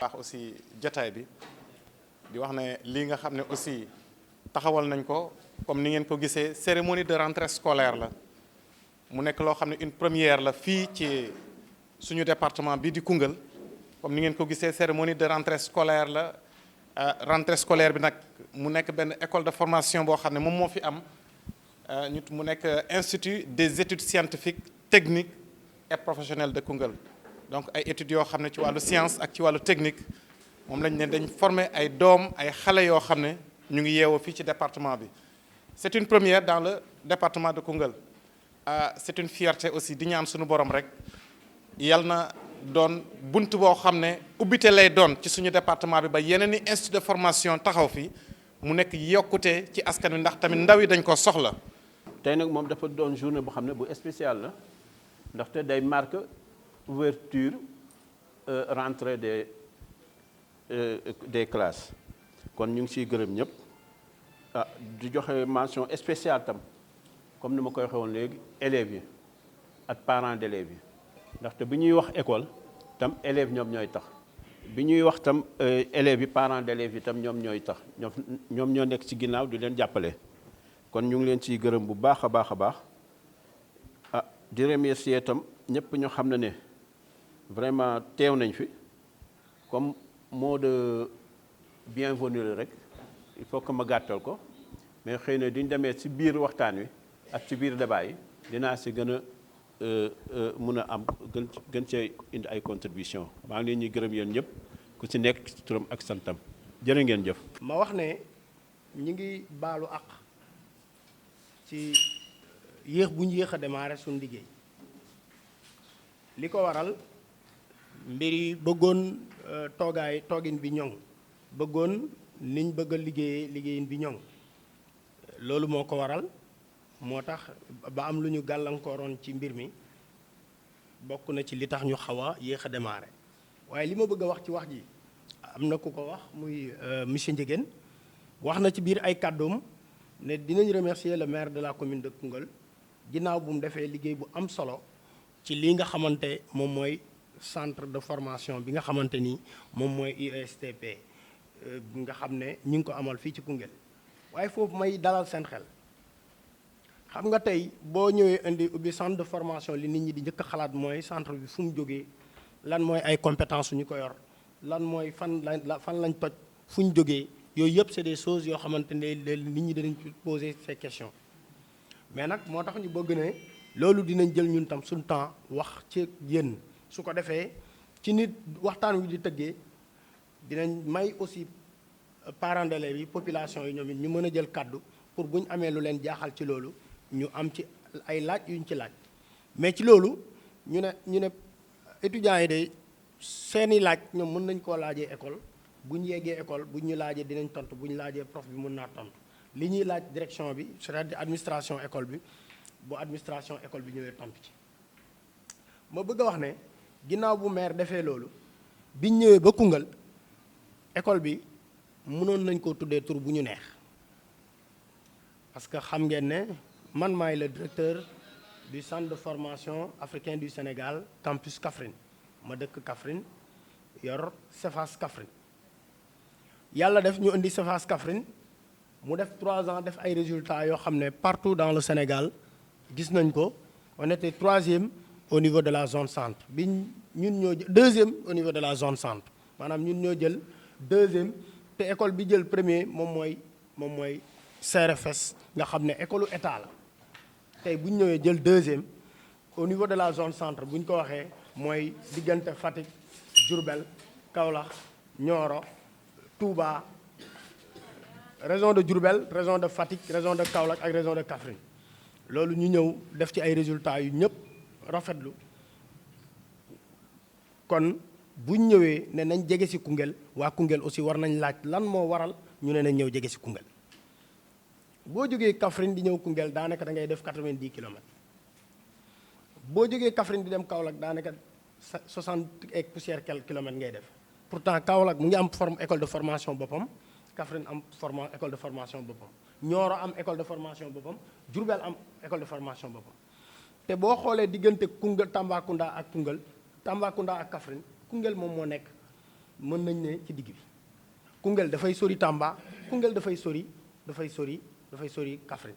baax aussi jotaay bi di wax ne lii nga xam ne aussi taxawal nañ ko comme ni ngeen ko gisee cérémonie de rentrée scolaire la mu nekk loo xam ne une première la fii ci suñu département bi di Koungheul comme ni ngeen ko gisee cérémonie de rentrée scolaire la rentrée scolaire bi nag mu nekk benn école de formation boo xam ne moom moo fi am mu nekk institut des études scientifiques techniques et professionnelles de Koungheul donc ay études yoo xam ne ci wàllu science ak ci wàllu technique moom lañ ne dañ former ay doom ay xale yoo xam ne ñu ngi yeewoo fii ci département bi c'est une première dans le département de Koungheul c'est une fierté aussi di ñaan suñu borom rek yal na doon bunt boo xam ne ubbite lay doon ci suñu département bi ba yeneen i institut de formation taxaw fi mu nekk yokkute ci askan wi ndax tamit ndaw yi dañ ko soxla. tey nag moom dafa doon journée boo xam ne bu spécial la ndaxte day marque ouverture rentrée des classes kon ñu ngi siy gërëm ñëpp di joxe mention spéciale tam comme ni ma koy waxee woon léegi élèves yi ak parents d'élèves yi ndaxte bi ñuy wax école tam élèves ñoom ñooy tax bi ñuy wax tam élèves yi parents d'élèves yi tam ñoom ñooy tax ñoom ñoo nekk ci ginnaaw di leen jàppale kon ñu ngi leen ciy gërëm bu baax a baax a baax di remercier tam ñëpp ñu xam ne vraiment teew nañ fi comme mot de bienvenue la rek il faut que ma gàttal ko mais xëy na duñ demee ci biir waxtaan wi ak ci biir débat yi dinaa si gën a mun a am gën cee indi ay contribution maa ngi leen ñuy gërëm yéen ñëpp ku ci nekk ci turam ak santam jërë ngeen jëf. ma wax ne ñi ngi baalu àq ci yéex bu ñu yéex a démarrer suñu liggéey li ko waral mbir yi bëggoon toogin bi ñoŋ bëggoon niñ bëgg a liggéeyin bi ñoŋ loolu moo ko waral moo tax ba am lu ñu gàllankooroon ci mbir mi bokk na ci li tax ñu xaw a yéex a démarrer waaye li ma bëgg a wax ci wax ji am na ku ko wax muy monsieur Ndiéguène wax na ci biir ay kàddoom ne dinañ remercier le maire de la commune de Koungheul ginnaaw bu mu defee liggéey bu am solo ci lii nga xamante moom mooy centre de formation bi nga xamante ni moom mooy USTP nga xam ne ñu ngi ko amal fii ci Koungheul waaye foofu may dalal seen xel xam nga tey boo ñëwee indi ubbi centre de formation li nit ñi di njëkk a xalaat mooy centre bi fu mu jógee lan mooy ay compétences su ñu ko yor lan mooy fan lañ toj fu ñu jógee yooyu yëpp c'est des choses yoo xamante ne nit ñi danañ poser ces questions mais nag moo tax ñu bëgg ne loolu dinañ jël ñun tam suñu temps wax ci yéen su ko defee ci nit waxtaan wi di tëggee dinañ may aussi parents d'élèves yi population yi ñoom it ñu mën a jël kàddu pour bu ñu amee lu leen jaaxal ci loolu ñu am ci ay laaj yuñ ci laaj mais ci loolu ñu ne étudiants yi de seeni laaj ñoom mën nañ koo laajee école bu ñu yeggee école bu ñu laajee dinañ tontu bu ñu laajee prof bi mën naa tontu li ñuy laaj direction bi c'est-à-dire administration école bi bu administration école bi ñëwee tontu ci. ma bëgg a wax ne ginnaaw bu maire defee loolu biñ ñëwee ba Koungheul école bi mënoon nañ koo tuddee tur bu ñu neex parce que xam ngeen ne man maay le directeur du centre de formation africain du Sénégal campus Kaffrine ma dëkk Kaffrine yor Cefas Kaffrine yàlla def ñu indi Cefas Kaffrine mu def 3 ans def ay résultats yoo xam ne partout dans le Sénégal gis nañ ko on était 3e au niveau de la zone centre bi ñun ñoo 2e au niveau de la zone centre maanaam ñun ñoo jël 2e te école bi jël premier moom mooy CRFS nga xam ne école état la tey bu ñu ñëwee jël 2e au niveau de la zone centre bu ñu ko waxee mooy diggante Fatick Diourbel Kaolack Nioro Touba région de Diourbel région de Fatick région de Kaolack ak région de Kaffrine loolu ñu ñëw def ci ay résultats yu ñëpp rafetlu kon bu ñu ñëwee ne nañ jege ci Koungheul waa Koungheul aussi war nañ laaj lan moo waral ñu ne nañ ñëw jege ci Koungheul boo jógee Kaffrine di ñëw Koungheul daanaka da ngay def 90 kilomètres boo jógee Kaffrine di dem Kaolack daanaka 60 et poussière quelques kilomètres ngay def pourtant Kaolack mu ngi am école de formation boppam Kaffrine am école de formation boppam Nioro am école de formation boppam Diourbel am école de formation boppam te boo xoolee diggante Koungheul Tambacounda ak Koungheul Tambacounda ak Kaffrine Koungheul moom moo nekk mën nañ ne ci digg bi Koungheul dafay sori Tamba Koungheul dafay sori Kaffrine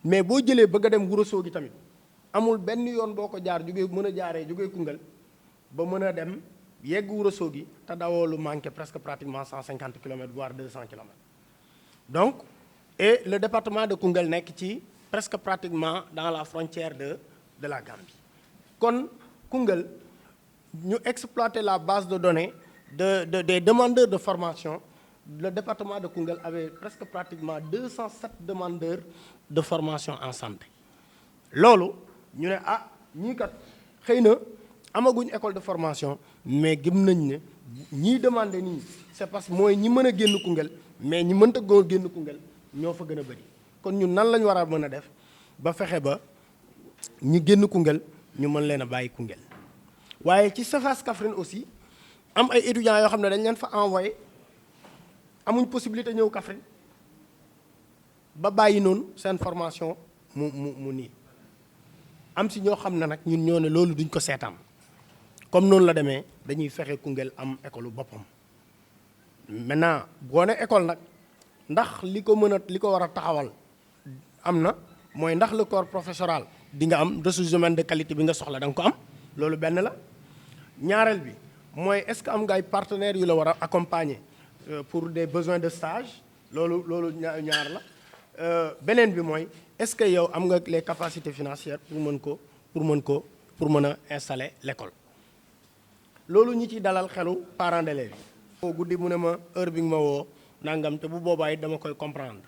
mais boo jëlee bëgg a dem Ourossogui tamit amul benn yoon boo ko jaar jógee mën a jaaree jógee Koungheul ba mën a dem yegg Ourossogui te dawoo lu manqué presque pratiquement 150 kilomètres voire 200 kilomètres donc et le département de Koungheul nekk ci presque pratiquement dans la frontière de la Gambie kon Koungheul ñu exploiter la base de données des demandeurs de formation. Le département de Koungheul avait presque pratiquement 207 demandeurs de formation en santé loolu ñu ne ñii kat xëy na amaguñ école de formation mais gëm nañ ne ñii demandé nii c'est parce que mooy ñi mën a génn Koungheul mais ñi mënta génn Koungheul ñoo fa gën a bëri kon ñun nan lañ war a mën a def ba fexe ba ñi génn Koungheul ñu mën leen a bàyyi Koungheul waaye ci Cefas Kaffrine aussi am ay étudiants yoo xam ne dañ leen fa envoyé amuñ possibilité ñëw Kaffrine ba bàyyi noonu seen formation mu nii am si ñoo xam ne nag ñun ñoo ne loolu duñ ko seetaan comme noonu la demee dañuy fexe Koungheul am école boppam maintenant boo ne école nag ndax li ko war a taxawal am na mooy ndax le corps professoral di nga am ressources humaines de qualité bi nga soxla da nga ko am loolu benn la ñaareel bi mooy est-ce que am nga ay partenaires yu la war a accompagner pour des besoins de stage loolu ñaar la beneen bi mooy est-ce que yow am nga les capacités financières pour mën a installer l'école loolu ñi ci dalal xelu parents d'élèves yi guddi mu ne ma heure bi nga ma woo nangam te bu boobaa it dama koy comprendre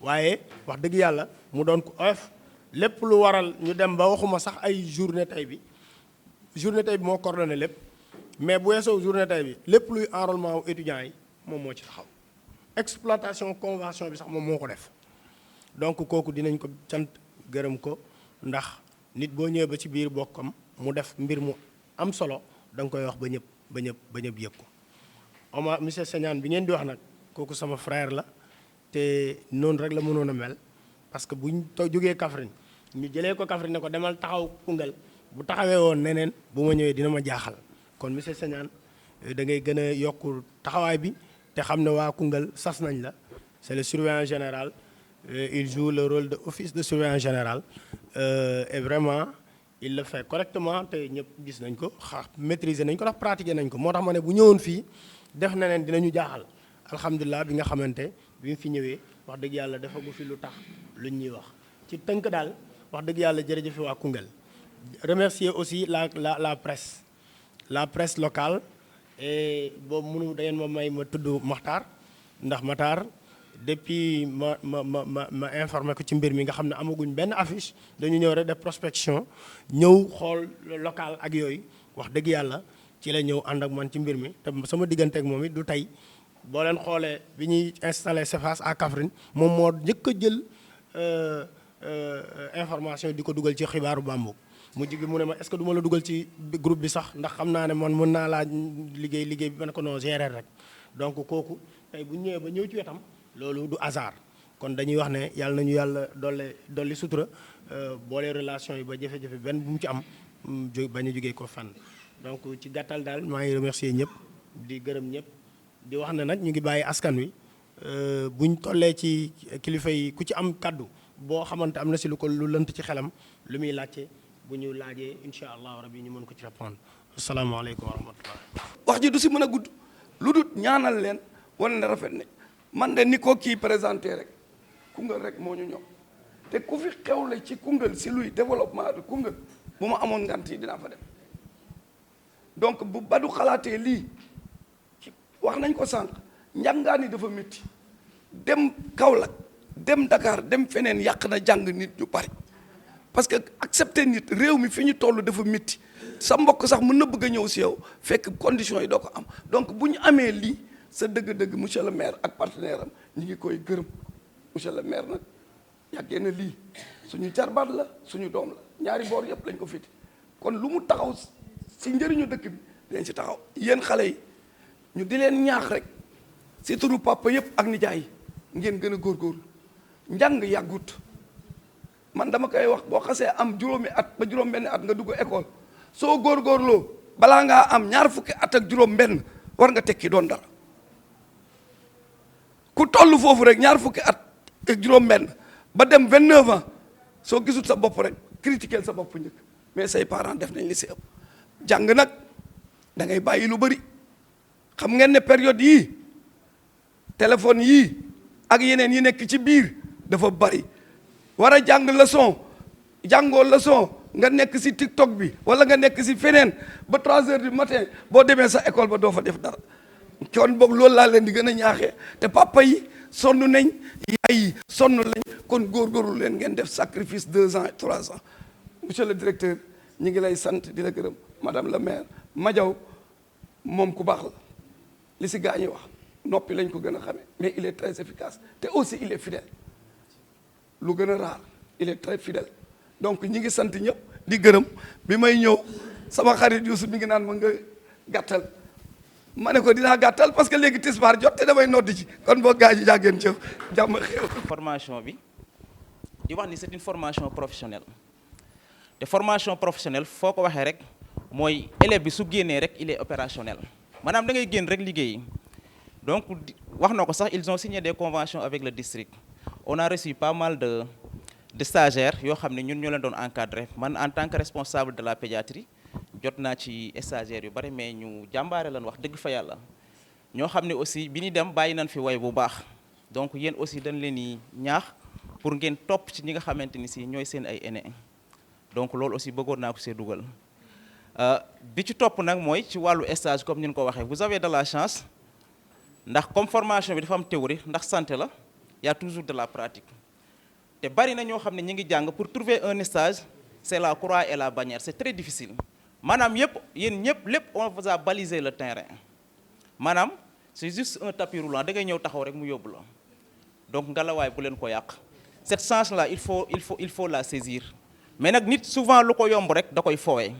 waaye wax dëgg yàlla mu doon ko oyof lépp lu waral ñu dem ba waxuma sax ay journée tey bi moo coordonné lépp mais bu weesoo journée tey bi lépp luy enrôlement wu étudiants yi moom moo ci taxaw exploitation convention bi sax moom moo ko def donc kooku dinañ ko sant gërëm ko ndax nit boo ñëwee ba ci biir bokkam mu def mbir mu am solo da nga koy wax ba ñëpp yëg ko Omar monsieur Segnane bi ngeen di wax nag kooku sama frère la te noonu rek la mënoon a mel parce que buñ jógee Kaffrine ñu jëlee ko Kaffrine ne ko demal taxaw Koungheul bu taxawee woon neneen bu ma ñëwee dina ma jaaxal kon monsieur Segnane da ngay gën a yokk taxawaay bi te xam ne waa Koungheul sas nañ la c'est le surveillant général il joue le rôle de office de surveillant général et vraiment il le fait correctement te ñëpp gis nañ ko maîtriser nañ ko ndax pratiquer nañ ko moo tax ma ne bu ñëwoon fii def na leen dinañu jaaxal alhamdulilah bi nga xamante bi mu fi ñëwee wax dëgg yàlla defagu fi lu tax luñ ñuy wax ci tënk daal wax dëgg yàlla jërëjëf waa Koungheul remercier aussi la presse locale et boobu mënu da ngeen ma may ma tudd Makhtar ndax Makhtar depuis ma informé ko ci mbir mi nga xam ne amaguñ benn affiche dañu ñëw rek def prospection ñëw xool local ak yooyu wax dëgg yàlla ci la ñëw ànd ak man ci mbir mi te sama diggante ak moom it du tey boo leen xoolee bi ñuy installé Cefas à Kaffrine moom moo njëkk a jël information di ko dugal ci xibaaru Bambouck mu jigi mu ne ma est-ce que du ma la dugal ci groupe bi sax ndax xam naa ne man mën naa laa liggéey bi ma ne ko non gérer rek donc kooku tey bu ñëwee ba ñëw ci wetam loolu du hasard kon dañuy wax ne yàlla nañu yàlla dolli sutura boole relation yi ba jafe-jafe benn bu mu ci am bañ a jógee ko fànn donc ci gàttal daal maa ngi remercier ñëpp di gërëm ñëpp di wax ne nag ñu ngi bàyyi askan wi buñ tollee ci kilifa yi ku ci am kaddu boo xamante am na si lu lënt ci xelam lu muy laajte bu ñu laajee incha allah rabi ñu mën ko ci répondre asalaamaaleykum wa rahmatullah. wax ji du si mën a gudd lu dul ñaanal leen wane ne rafet ne man de ni ko kii présenté rek Koungheul rek moo ñu ñor te ku fi xewle ci Koungheul si luy développement de Koungheul bu ma amoon ngant yi dinaa fa dem donc bu Badou xalaatee lii wax nañ ko sànq njàngaan yi dafa métti dem Kaolack dem Dakar dem feneen yàq na jàng nit ñu bari parce que accepter nit réew mi fi ñu toll dafa métti sa mbokk sax mën na bëgg a ñëw si yow fekk conditions yi doo ko am donc bu ñu amee lii sa dëgg-dëgg monsieur le maire ak partenaire am ñu ngi koy gërëm monsieur le maire nag yàggee na lii suñu jarbaat la suñu doom la ñaari boor yëpp lañ ko fiti kon lu mu taxaw si njëriñu dëkk bi dinañ si taxaw yéen xale yi ñu di leen ñaax rek si turu papa yëpp ak nijaay ngeen gën a góorgóorlu njàng yàggut man dama koy wax boo xasee am juróomi at ba juróom benn at nga dugg école soo góorgóorloo balaa ngaa am ñaar fukki at ak juróom benn war nga tekki doon dara ku toll foofu rek ñaar fukki at ak juróom-benn ba dem 29 ans soo gisut sa bopp rek critiquer sa bopp njëkk mais say parents def nañ li si ëpp jàng nag da ngay bàyyi lu bëri xam ngeen ne période yii téléphone yii ak yeneen yi nekk ci biir dafa bari war a jàng leçon jàngoo leçon nga nekk si TikTok bi wala nga nekk si feneen ba 3 heures du matin boo demee sa école ba doo fa def dara kon boog loolu laa leen di gën a ñaaxee te papa yi sonn nañ yaay yi sonn lañ kon góorgóorlu leen ngeen def sacrifice 2 ans et 3 ans monsieur le directeur ñi ngi lay sant di la gërëm madame la maire Madiaw moom ku baax la li si gaa ñi wax noppi lañ ko gën a xamee mais il est très efficace te aussi il est fidèle lu gën a rare il est très fidèle donc ñi ngi sant ñëpp di gërëm bi may ñëw sama xarit Youssou mi ngi naan ma nga gàttal ma ne ko dinaa gàttal parce que léegi tisbaar jot te damay noddi ci kon boo gaa ji jàggeen jëf jàmm xew formation bi di wax ni c'est une formation professionnelle te formation professionnelle foo ko waxee rek mooy élève bi su génnee rek il est opérationnel maanaam da ngay génn rek liggéeyi donc wax na ko sax ils ont signé des conventions avec le district on a reçu pas mal de stagiaires yoo xam ne ñun ñoo leen doon encadrer man en tant que responsable de la pédiatrie jot naa ci stagiaires yu bari mais ñu jàmbaare lan wax dëgg fa yàlla ñoo xam ne aussi bi ñu dem bàyyi nañ fi way bu baax donc yéen aussi dañ leen di ñaax pour ngeen topp ci ñi nga xamante ni si ñooy seen ay aînés donc loolu aussi bëggoon naa ko see dugal bi ci topp nag mooy ci wàllu stage comme ni ñu ko waxee vous avez de la chance ndax comme formation bi dafa am théorie ndax santé la y a toujours de la pratique te bari na ñoo xam ne ñi ngi jàng pour trouver un stage c'est la croix et la bannière c'est très difficile maanaam yëpp yéen ñëpp lépp on vous a balisé le terrain maanaam c'est juste un tapis roulant da ngay ñëw taxaw rek mu yóbbu la donc ngalawaay bu leen ko yàq cette chance là il faut la saisir mais nag nit souvent lu ko yomb rek da koy foowee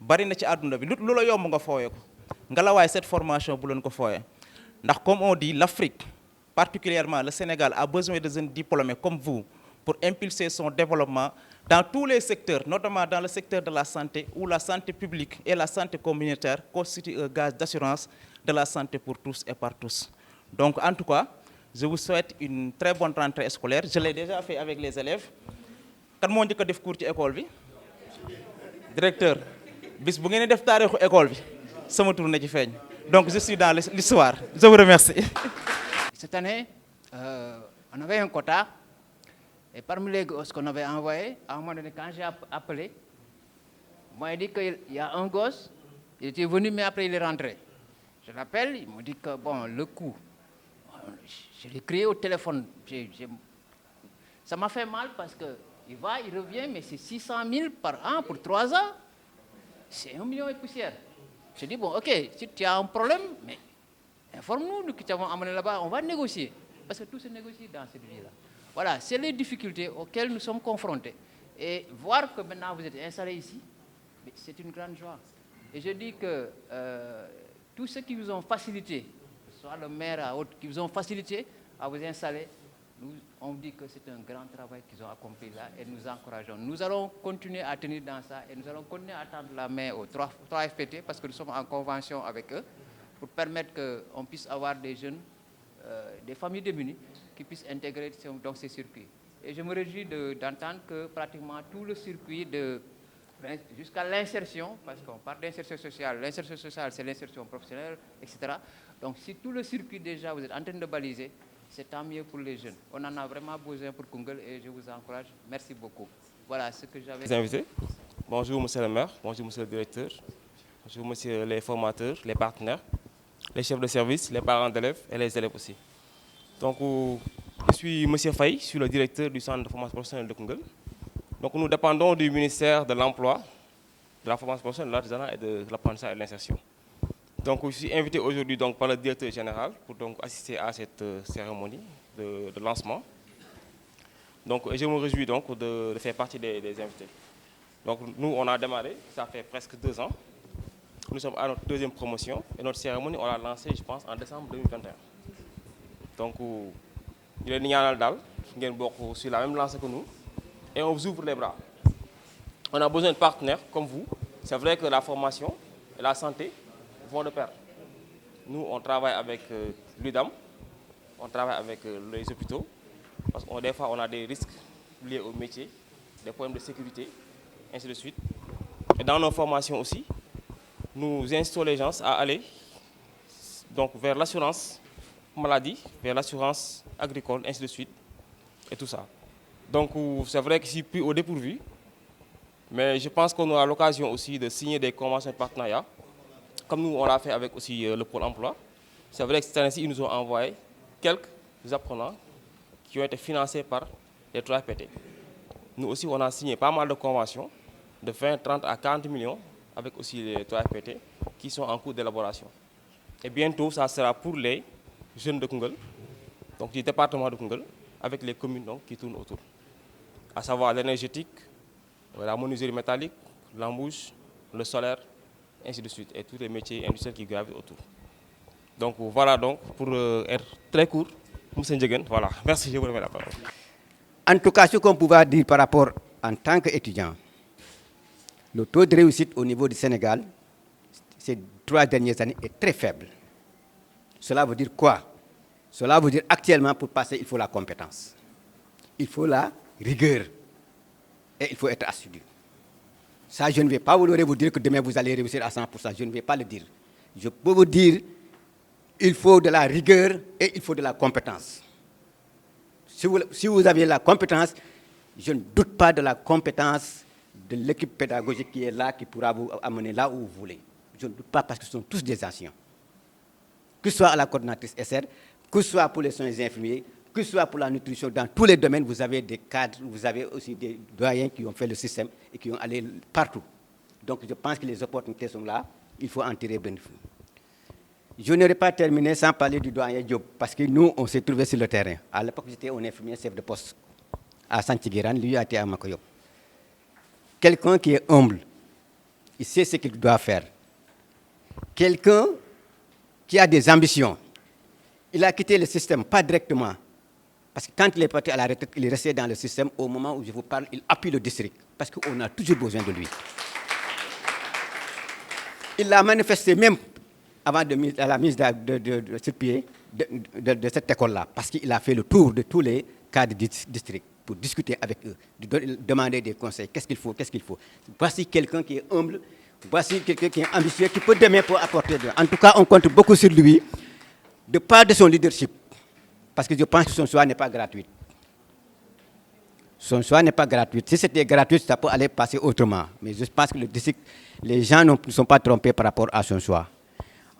bari na ci àdduna bi lu la yomb nga foowee ko ngalawaay cette formation bu leen ko foowee ndax comme on dit l'Afrique particulièrement le Sénégal a besoin de jeunes diplômés comme vous pour impulser son développement dans tous les secteurs, notamment dans le secteur de la santé, où la santé publique et la santé communautaire constituent un gage d'assurance de la santé pour tous et par tous. Donc en tout cas, je vous souhaite une très bonne rentrée scolaire. Je l'ai déjà fait avec les élèves. Kan moo njëkk a def cours ci école bi? Directeur, bis bu ngeen def taarixu école bi, sama tur na ci feeñ. Donc je suis dans l'histoire. Je vous remercie. Cette année, on avait un quota. Et parmi les gosses qu'on avait envoyés, à un moment donné, quand j'ai appelé, moi, il dit qu'il y a un gosse, il était venu, mais après, il est rentré. Je l'appelle, il me dit que, bon, le coup, je l'ai crié au téléphone. Ça m'a fait mal parce qu'il va, il revient, mais c'est 600 000 par an pour 3 ans. C'est 1 million et poussière. Je dis, bon, ok, si tu as un problème, mais informe-nous, nous qui t'avons amené là-bas, on va négocier. Parce que tout se négocie dans cette vie-là. Voilà, c'est les difficultés auxquelles nous sommes confrontés. Et voir que maintenant vous êtes installés ici, c'est une grande joie. Et je dis que tous ceux qui vous ont facilité, soit le maire à autres, qui vous ont facilité à vous installer, on dit que c'est un grand travail qu'ils ont accompli là et nous encourageons. Nous allons continuer à tenir dans ça et nous allons continuer à tendre la main aux 3 FPT parce que nous sommes en convention avec eux pour permettre qu'on puisse avoir des jeunes, des familles démunies qui puissent intégrer dans ces circuits. Et je me réjouis d'entendre que pratiquement tout le circuit jusqu'à l'insertion, parce qu'on parle d'insertion sociale c'est l'insertion professionnelle, etc. Donc si tout le circuit déjà vous êtes en train de baliser, c'est tant mieux pour les jeunes. On en a vraiment besoin pour Koungheul et je vous encourage. Merci beaucoup. Voilà ce que j'avais. Les invités. Bonjour monsieur le maire, bonjour monsieur le directeur, bonjour monsieur les formateurs, les partenaires, les chefs de service, les parents d'élèves et les élèves aussi. Donc, je suis monsieur Faye, je suis le directeur du centre de formation professionnelle de Koungheul. Donc, nous dépendons du ministère de l'Emploi, de la formation professionnelle, de l'artisanat et de l'apprentissage et de l'insertion. Donc, je suis invité aujourd'hui donc, par le directeur général pour donc, assister à cette cérémonie de lancement. Donc, je me réjouis donc de faire partie des invités. Donc, nous, on a démarré, ça fait presque 2 ans. Nous sommes à notre 2e promotion et notre cérémonie, on l'a lancée, je pense, en décembre 2021. Donc, il est ñaanal daal ngeen bokk sur la même lancée que nous et on vous ouvre les bras. On a besoin de partenaires comme vous. C'est vrai que la formation et la santé vont de pair. Nous, on travaille avec l'UDAM, on travaille avec les hôpitaux, parce que des fois, on a des risques liés au métier, des problèmes de sécurité, ainsi de suite. Et dans nos formations aussi, nous incitons les gens à aller donc, vers l'assurance maladie, vers l'assurance agricole, ainsi de suite, et tout ça. Donc, c'est vrai que je suis plus au dépourvu, mais je pense qu'on aura l'occasion aussi de signer des conventions de partenariat, comme nous, on l'a fait avec aussi le Pôle emploi. C'est vrai que cette année-ci, ils nous ont envoyé quelques apprenants qui ont été financés par les 3FPT. Nous aussi, on a signé pas mal de conventions de 20, 30 à 40 millions avec aussi les 3FPT qui sont en cours d'élaboration. Et bientôt, ça sera pour les jeunes de Koungheul, donc du département de Koungheul, avec les communes donc, qui tournent autour, à savoir l'énergétique, la menuiserie métallique, l'embouche, le solaire, ainsi de suite, et tous les métiers industriels qui gravitent autour. Donc voilà donc, pour être très court, M. Ndjegen, voilà, merci, je vous remets la parole. En tout cas, ce qu'on pouvait dire par rapport en tant qu'étudiant, le taux de réussite au niveau du Sénégal, ces 3 dernières années, est très faible. Cela veut dire quoi? Cela veut dire actuellement, pour passer, il faut la compétence. Il faut la rigueur. Et il faut être assidu. Ça, je ne vais pas vous dire que demain vous allez réussir à 100%. Je ne vais pas le dire. Je peux vous dire il faut de la rigueur et il faut de la compétence. Si vous avez la compétence, je ne doute pas de la compétence de l'équipe pédagogique qui est là, qui pourra vous amener là où vous voulez. Je ne doute pas parce que ce sont tous des anciens. Que ce soit à la coordinatrice SR, que ce soit pour les soins infirmiers, que ce soit pour la nutrition, dans tous les domaines, vous avez des cadres, vous avez aussi des doyens qui ont fait le système et qui ont allé partout. Donc je pense que les opportunités sont là, il faut en tirer bénéfice. Je n'aurais pas terminé sans parler du doyen Diop, parce que nous, on s'est trouvés sur le terrain. À l'époque, j'étais un infirmier chef de poste à Santigiran, lui a été à Makoyop. Quelqu'un qui est humble, il sait ce qu'il doit faire. Quelqu'un qui a des ambitions. Il a quitté le système, pas directement. Parce que quand il est parti à la retraite, il est resté dans le système. Au moment où je vous parle, il appuie le district. Parce qu'on a toujours besoin de lui. Il l'a manifesté même avant la mise sur pied de cette école-là. Parce qu'il a fait le tour de tous les cadres du district pour discuter avec eux, demander des conseils. Qu'est-ce qu'il faut, qu'est-ce qu'il faut. Voici quelqu'un qui est humble. Voici quelqu'un qui est ambitieux, qui peut demain pour apporter. En tout cas, on compte beaucoup sur lui, de part de son leadership. Parce que je pense que son choix n'est pas gratuit. Son choix n'est pas gratuit. Si c'était gratuit, ça peut aller passer autrement. Mais je pense que le district, les gens ne sont pas trompés par rapport à son choix.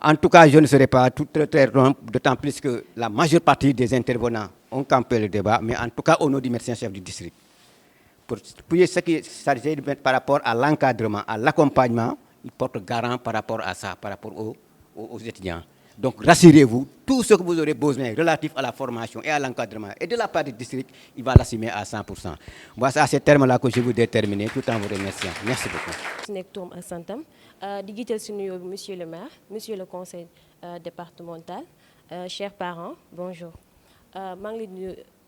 En tout cas, je ne serai pas très long, d'autant plus que la majeure partie des intervenants ont campé le débat, mais en tout cas au nom du médecin-chef du district. Pour ce qui s'agit par rapport à l'encadrement, à l'accompagnement, il porte garant par rapport à ça, par rapport aux étudiants. Donc rassurez-vous, tout ce que vous aurez besoin relatif à la formation et à l'encadrement et de la part du district, il va l'assumer à 100%. Moi, c'est à ces termes-là que je voudrais terminer tout en vous remerciant. Merci beaucoup. Monsieur le maire, monsieur le conseil départemental, chers parents, bonjour.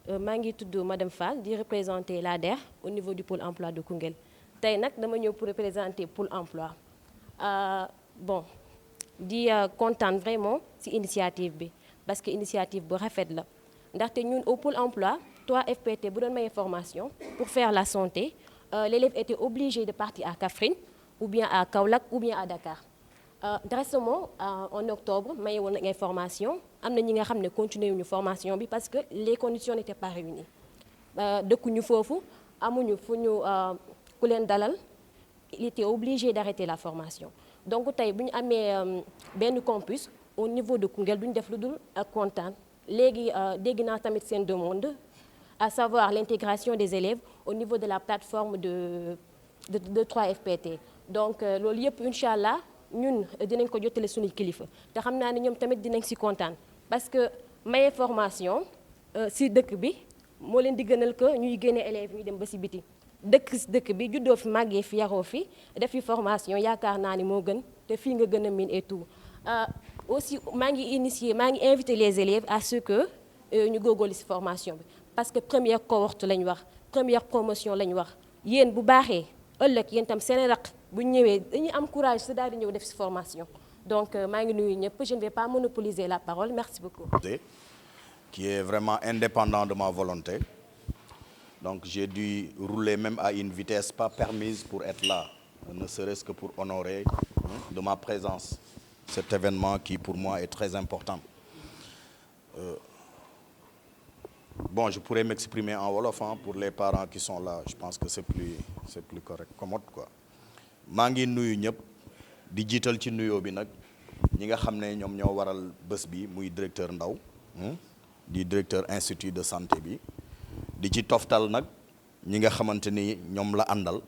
Mangi Toudou, Madame Fall, di représenter l'ADER au niveau du pôle emploi de Koungheul. Tay nak dama ñëw pour représenter pôle emploi. Bon, di content vraiment ci initiative bi parce que initiative bu rafet la. Ndaxte ñun au pôle emploi 3 FPT bu doon maye formation pour faire la santé, l'élève était obligé de partir à Kaffrine ou bien à Kaolack ou bien à Dakar. Récemment, en octobre, maye woon nañ ay formation am na ñi nga xam ne continuer wuñu formation bi parce que les conditions n'étaient pas réunies. Dëkkuñu foofu amuñu fu ñu ku leen dalal, il était obligé d'arrêter la formation. Donc tey bu ñu amee benn campus au niveau de Koungheul duñ def lu dul kontaan léegi dégg naa tamit seen demande à savoir l'intégration des élèves au niveau de la plateforme de 3FPT. Donc loolu yëpp incha allah ñun dinañ ko jottale suñu kilifa te xam naa ne ñoom tamit dinañ si kontaan parce que maye formation si dëkk bi moo leen di gënal que ñuy génne élèves ñu dem ba si biti. dëkk bi juddoo fi màggee fi yaroo fi def fi formation yaakaar naa ni moo gën te fii nga gën a miin et tout. Aussi maa ngi invité les élèves à ce que ñu góorgóorlu si formation bi parce que première cohorte lañ wax première promotion lañ wax yéen bu baaxee ëllëg yéen tam seen raq bu ñëwee dañuy am courage sa daal di ñëw def si formation donc maa ngi nuyu ñëpp, je ne vais pas monopoliser la parole, merci beaucoup. Qui est vraiment indépendant de ma volonté. Donc j'ai dû rouler même à une vitesse pas permise pour être là, ne serait-ce que pour honorer de ma présence cet événement qui pour moi est très important. Bon, je pourrais m'exprimer en wolof pour les parents qui sont là, je pense que c'est plus correct, commode quoi. maa ngi nuyu ñëpp di jiital ci nuyoo bi nag ñi nga xam ne ñoom ñoo waral bés bi muy directeur Ndaw di directeur institut de santé bi di ci toftal nag ñi nga xamante ni ñoom la àndal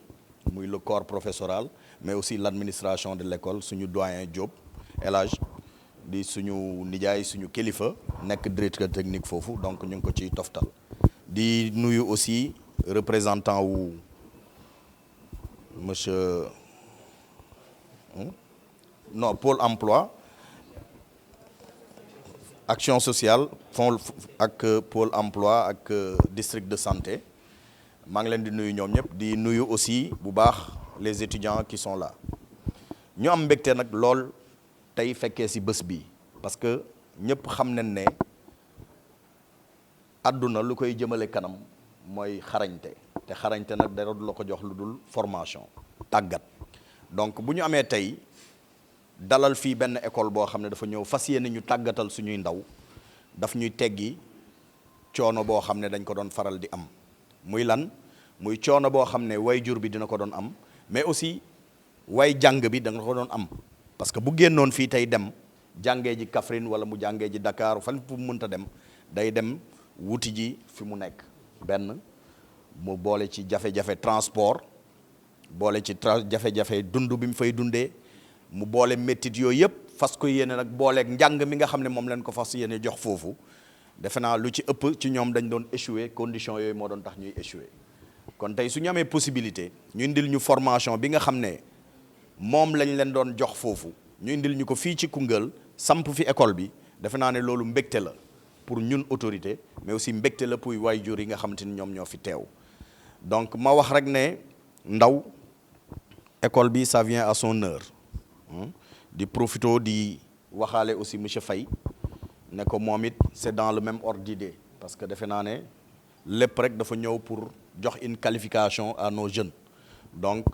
muy le corps professoral mais aussi l'administration de l'école suñu doyen Diop El Hadj di suñu nijaay suñu kilifa nekk directeur technique foofu donc ñu ngi ko ciy toftal di nuyu aussi représentant wu monsieur non Pôle emploi action sociale fond ak Pôle emploi ak district de santé maa ngi leen di nuyu ñoom ñëpp di nuyu aussi bu baax les étudiants qui sont là ñu am mbégte nag lool tey fekkee ci bés bi parce que ñëpp xam nañ ne àdduna lu koy jëmale kanam mooy xarañte te xarañte nag dara du la ko jox lu dul formation tàggat donc bu ñu amee tey dalal fii benn école boo xam ne dafa ñëw fas yéene ñu tàggatal suñuy ndaw daf ñuy teggi coono boo xam ne dañ ko doon faral di am muy lan muy coono boo xam ne way jur bi dina ko doon am mais aussi way jàng bi da nga ko doon am parce que bu génnoon fii tey dem jàngee ji Kaffrine wala mu jàngee ji Dakar fan fu mu mënta dem day dem wuti ji fi mu nekk benn mu boole ci jafe-jafe transport boole ci jafe-jafe dund bi mu fay dundee mu boole méttit yooyu yëpp fas ko yéene nag booleeg njàng mi nga xam ne moom leen ko fas yéene jox foofu defe naa lu ci ëpp ci ñoom dañ doon échouer conditions yooyu moo doon tax ñuy échouer kon tey su ñu amee possibilité ñu indil ñu formation bi nga xam ne moom lañ leen doon jox foofu ñu indil ñu ko fii ci Koungheul samp fi école bi defe naa ne loolu mbégte la pour ñun autorité mais aussi mbégte la pour waajur yi nga xamante ni ñoom ñoo fi teew donc ma wax rek ne Ndaw école bi ça vient à son heure di profito di waxaale aussi monsieur Faye ne ko moom it c'est dans le même ordre d'idée parce que defe naa ne lépp rek dafa ñëw pour jox une qualification à nos jeunes donc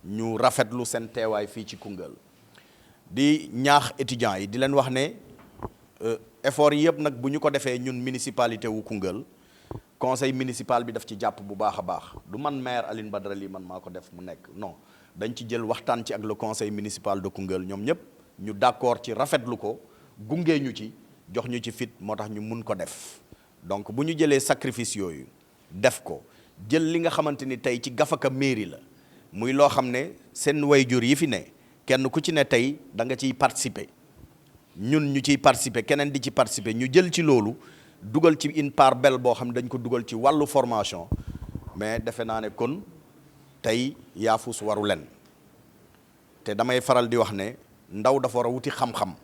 ñu rafetlu seen teewaay fii ci Koungheul di ñaax étudiants yi di leen wax ne effort yi yëpp nag bu ñu ko defee ñun municipalité wu Koungheul conseil municipal bi daf ci jàpp bu baax a baax du man maire Aline Badara Ly man maa ko def mu nekk non dañ ci jël waxtaan ci ak le conseil municipal de Koungheul ñoom ñëpp ñu d'accord ci rafetlu ko gungee ñu ci jox ñu ci fit moo tax ñu mun ko def donc bu ñu jëlee sacrifice yooyu def ko jël li nga xamante ni tey ci gafaka mairie la muy loo xam ne seen wayjur yi fi ne kenn ku ci ne tey da nga ciy participer ñun ñu ciy participer keneen di ci participer ñu jël ci loolu dugal ci une part belle boo xam ne dañ ko dugal ci wàllu formation mais defe naa ne kon tey yaafus waru leen te damay faral di wax ne ndaw dafa war a wuti xam-xam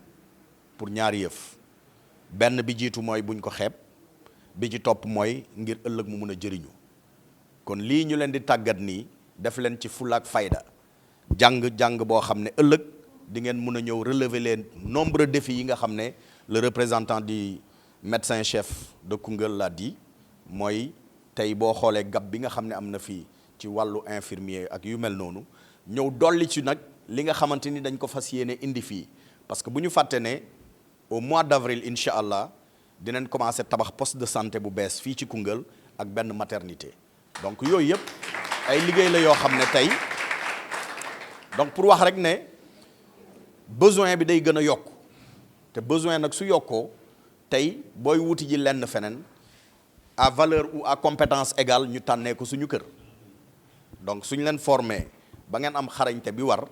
pour ñaari yëf benn bi jiitu mooy buñ ko xeeb bi ci topp mooy ngir ëllëg mu mun a jëriñu kon lii ñu leen di tàggat nii def leen ci fulaak fayda jàng boo xam ne ëllëg di ngeen mun a ñëw relever les nombreux défis yi nga xam ne le représentant du médecin chef de Koungheul l'a dit mooy tey boo xoolee gab bi nga xam ne am na fii ci wàllu infirmier ak yu mel noonu ñëw dolli ci nag li nga xamante ni dañ ko fas yéene indi fii parce que bu ñu fàtte ne au mois d'avril incha allah dinañ commencer tabax poste de santé bu bees fii ci Koungheul ak benn maternité donc yooyu yëpp ay liggéey la yoo xam ne tey donc pour wax rek ne besoin bi day gën a yokk te besoin nag su yokkoo tey booy wuti ji lenn feneen à valeur ou à compétence égale ñu tànnee ko suñu kër donc suñ leen formé ba ngeen am xarañte bi war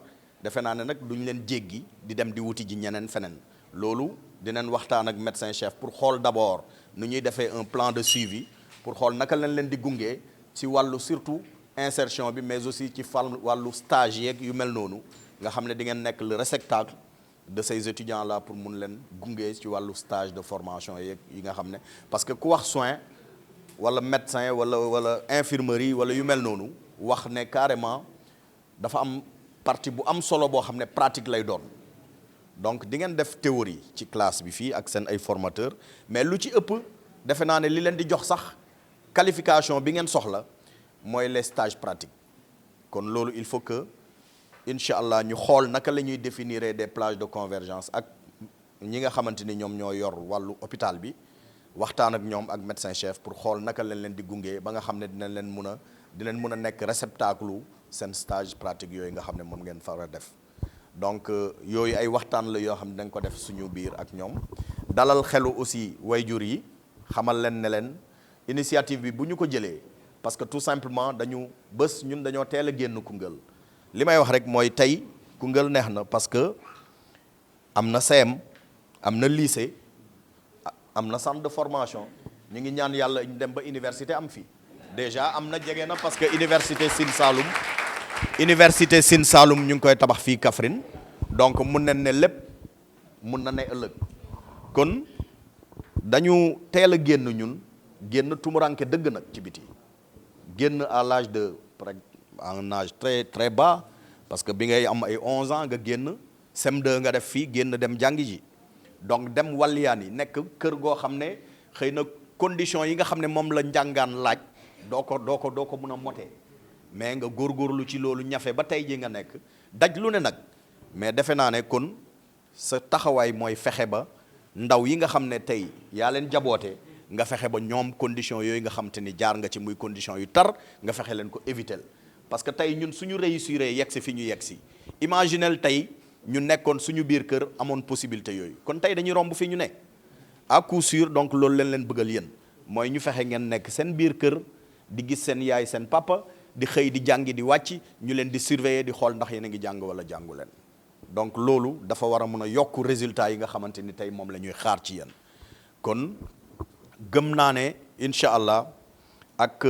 defe naa ne nag duñ leen jéggi di dem di wuti ji ñeneen feneen loolu dinañ waxtaan ak médecin chef pour xool d'abord nu ñuy defee un plan de suivi pour xool naka lañ leen di gunge ci wàllu surtout insertion bi mais aussi ci wàllu stage yeeg yu mel noonu nga xam ne di ngeen nekk le réceptacle de ces étudiants là pour mun leen gunge ci wàllu stage de formation yeeg yi nga xam ne parce que ku wax soin wala médecin wala infirmerie wala yu mel noonu wax ne carrément dafa am partie bu am solo boo xam ne pratique lay doon donc di ngeen def théorie ci classe bi fii ak seen ay formateur mais lu ci ëpp defe naa ne li leen di jox sax qualification bi ngeen soxla mooy les stages pratiques kon loolu il faut que incha allah ñu xool naka la ñuy définir des plages de convergence ak ñi nga xamante ni ñoom ñoo yor wàllu hôpital bi waxtaan ak ñoom ak médecin chef pour xool naka lañ leen di gunge ba nga xam ne dinañ mun a nekk réceptacle seen stage pratique yooyu nga xam ne moom ngeen fara def donc yooyu ay waxtaan la yoo xam ne dañ ko def suñu biir ak ñoom dalal xelu aussi wayjur yi xamal leen ne leen initiative bi bu ñu ko jëlee parce que tout simplement ñun dañoo teel a génn Koungheul li may wax rek mooy tey Koungheul neex na parce que am na CM am na lycée am na centre de formation ñu ngi ñaan yàlla ñu dem ba université am fii déjà am na jege na parce que université Sine Saloum ñu ngi koy tabax fii Kaffrine donc mun nañ ne lépp mun na ne ëllëg kon dañu teel a génn ñun génn tumuranke dëgg nag ci biti génn à l'âge de un âge très très bas parce que bi ngay am ay 11 ans nga génn CM2 nga def fii génn dem jàngi ji donc dem wàlliyaan yi nekk kër goo xam ne xëy na conditions yi nga xam ne moom la njàngaan laaj doo ko mun a mote mais nga góorgóorlu ci loolu ñafe ba tey ji nga nekk daj lu ne nag mais defe naa ne kon sa taxawaay mooy fexe ba ndaw yi nga xam ne tey yaa leen jaboote nga fexe ba ñoom conditions yooyu nga xam te ni jaar nga ci muy conditions yu tar nga fexe leen ko éviter parce que tey ñun suñu réussir yegg si fi ñu yegg si imaginel tey ñu nekkoon suñu biir kër amoon possibilité yooyu kon tey dañuy romb fi ñu ne à coup sûr donc loolu leen bëggal yéen mooy ñu fexe ngeen nekk seen biir kër di gis seen yaay seen papa di xëy di jàngi di wàcc ñu leen di surveiller di xool ndax yéen a ngi jàng wala jàngu leen donc loolu dafa war a mun a yokk résultat yi nga xamante ni tey moom la ñuy xaar ci yéen kon gëm naa ne incha allah ak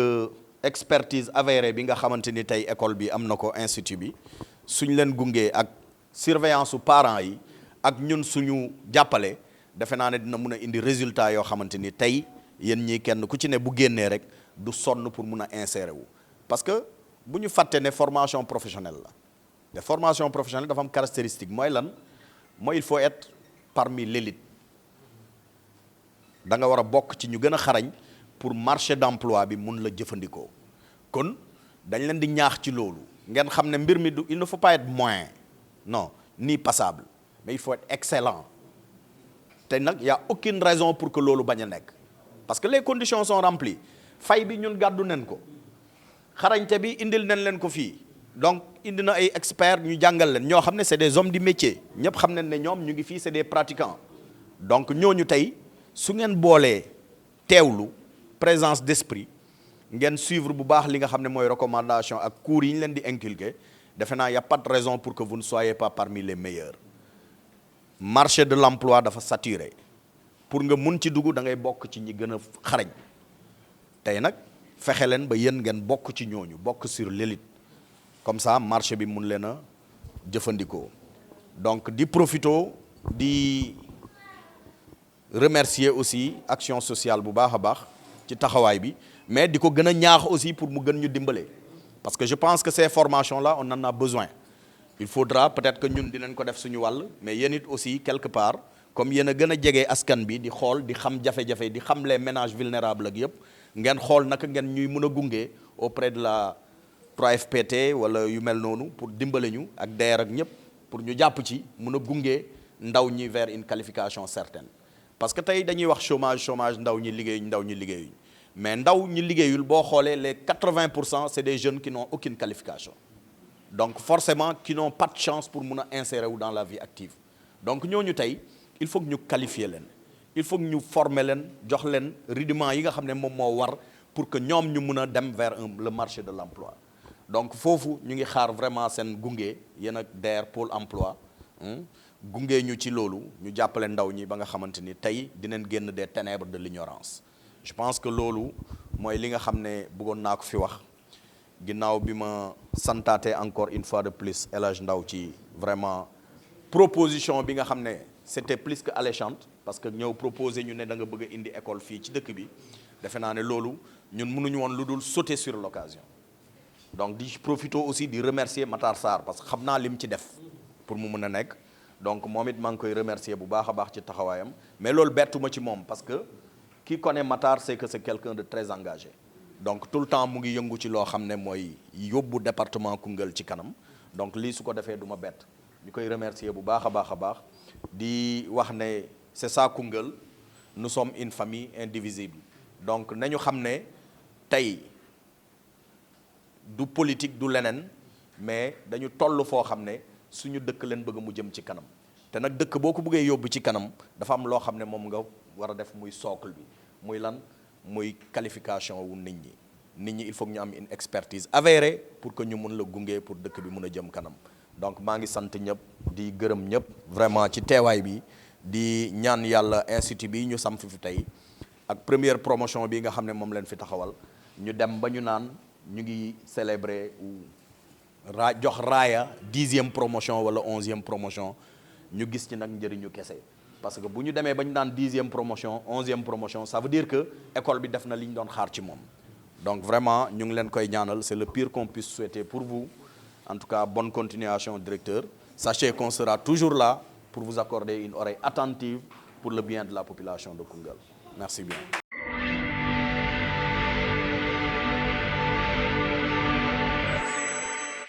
expertise avérée bi nga xamante ni tey école bi am na ko institut bi suñ leen gungee ak surveillance su parents yi ak ñun suñu jàppale defe naa ne dina mun a indi résultat yoo xamante ni tey yéen ñii kenn ku ci ne bu génnee rek du sonn pour mun a insérer wu parce que bu ñu fàtte ne formation professionnelle la te formation professionnelle dafa am caractéristique mooy lan mooy il faut être parmi l'élite da nga war a bokk ci ñu gën a xarañ pour marché d'emploi bi mun la jëfandikoo kon dañ leen di ñaax ci loolu ngeen xam ne mbir mi du il ne faut pas être moyen non ni passable mais il faut être excellent te nag y a aucune raison pour que loolu bañ a nekk parce que les conditions sont remplies fay bi ñun gàddu nen ko xarañte bi indil nañ leen ko fii donc indi na ay experts ñu jàngal leen ñoo xam ne c'est des hommes du métier ñëpp xam nañ ne ñoom ñu ngi fii c'est des pratiquants donc ñooñu tey su ngeen boolee teewlu présence d'esprit ngeen suivre bu baax li nga xam ne mooy recommandation ak cours yi ñu leen di inculquer defe naa y a pas de raison pour que vous ne soyez pas parmi les meilleurs marché de l'emploi dafa saturé pour nga mun ci dugg da ngay bokk ci ñi gën a xarañ tey nag fexe leen ba yéen ngeen bokk ci ñooñu bokk sur l'élite comme ça marché bi mun leen a jëfandikoo donc di profito di remercier aussi action sociale bu baax a baax ci taxawaay bi mais di ko gën a ñaax aussi pour mu gën ñu dimbale parce que je pense que ces formations là on en a besoin il faudra peut-être que ñun dinañ ko def suñu wàll mais yéen it aussi quelque part comme yéen a gën a jege askan bi di xool di xam jafe-jafe di xam les ménages vulnérables ak yëpp ngeen xool naka ngeen ñuy mën a gunge auprès de la 3FPT wala yu mel noonu pour dimbale ñu ak DER ak ñëpp pour ñu jàpp ci mën a gunge ndaw ñi vers une qualification certaine parce que tey dañuy wax chômage ndaw ñi liggéeyuñ mais ndaw ñi liggéeyul boo xoolee les 80% c'est des jeunes qui n'ont aucune qualification donc forcément qui n'ont pas de chance pour mun a insérer wu dans la vie active donc ñooñu tey il faut que ñu qualifier leen il faut que ñu former leen jox leen rudiments yi nga xam ne moom moo war pour que ñoom ñu mun a dem vers le marché de l'emploi donc foofu ñu ngi xaar vraiment seen gunge yéen ak DER pôle emploi gunge ñu ci loolu ñu jàppale ndaw ñi ba nga xamante ni tey dinañ génn des ténèbres de l'ignorance je pense que loolu mooy li nga xam ne bëggoon naa ko fi wax ginnaaw bi ma santaate encore une fois de plus El Hadj Ndaw ci vraiment proposition bi nga xam ne c'était plus que alléchante parce que ñëw proposer ñu ne da nga bëgg a indi école fii ci dëkk bi defe naa ne loolu ñun mënuñu woon lu dul sauter sur l'occasion donc di profito aussi di remercier Matar Sarr parce que xam naa lim ci def pour mu mën a nekk donc moom it maa ngi koy remercier bu baax a baax ci taxawaayam mais loolu bettuma ci moom parce que qui connaît Matar c'est que c'est quelqu'un de très engagé donc tout le temps mu ngi yëngu ci loo xam ne mooy yóbbu département Koungheul ci kanam donc lii su ko defee du ma bett ñu koy remercier bu baax a baax a baax di wax ne c'est ça Koungheul nous sommes une famille indivisible donc nañu xam ne tey du politique du leneen mais dañu toll foo xam ne suñu dëkk leen bëgg mu jëm ci kanam te nag dëkk boo ko bëggee yóbbu ci kanam dafa am loo xam ne moom nga war a def muy socle bi muy lan muy qualification wu nit ñi il faut que ñu am une expertise avérée pour que ñu mun la gunge pour dëkk bi mun a jëm kanam donc maa ngi sant ñëpp di gërëm ñëpp vraiment ci teewaay bi di ñaan yàlla institut bi ñu samp fi tey ak première promotion bi nga xam ne moom leen fi taxawal ñu dem ba ñu naan ñu ngi célébrer jox raaya 10e promotion wala 11e promotion ñu gis ci nag njëriñu kese parce que bu ñu demee ba ñu naan 10e promotion 11e promotion ça veut dire que école bi def na li ñu doon xaar ci moom donc vraiment ñu ngi leen koy ñaanal c'est le pire qu'on puisse souhaiter pour vous en tout cas bonne continuation directeur sachez qu'on sera toujours là pour vous accorder une oreille attentive pour le bien de la population de Koungheul merci bien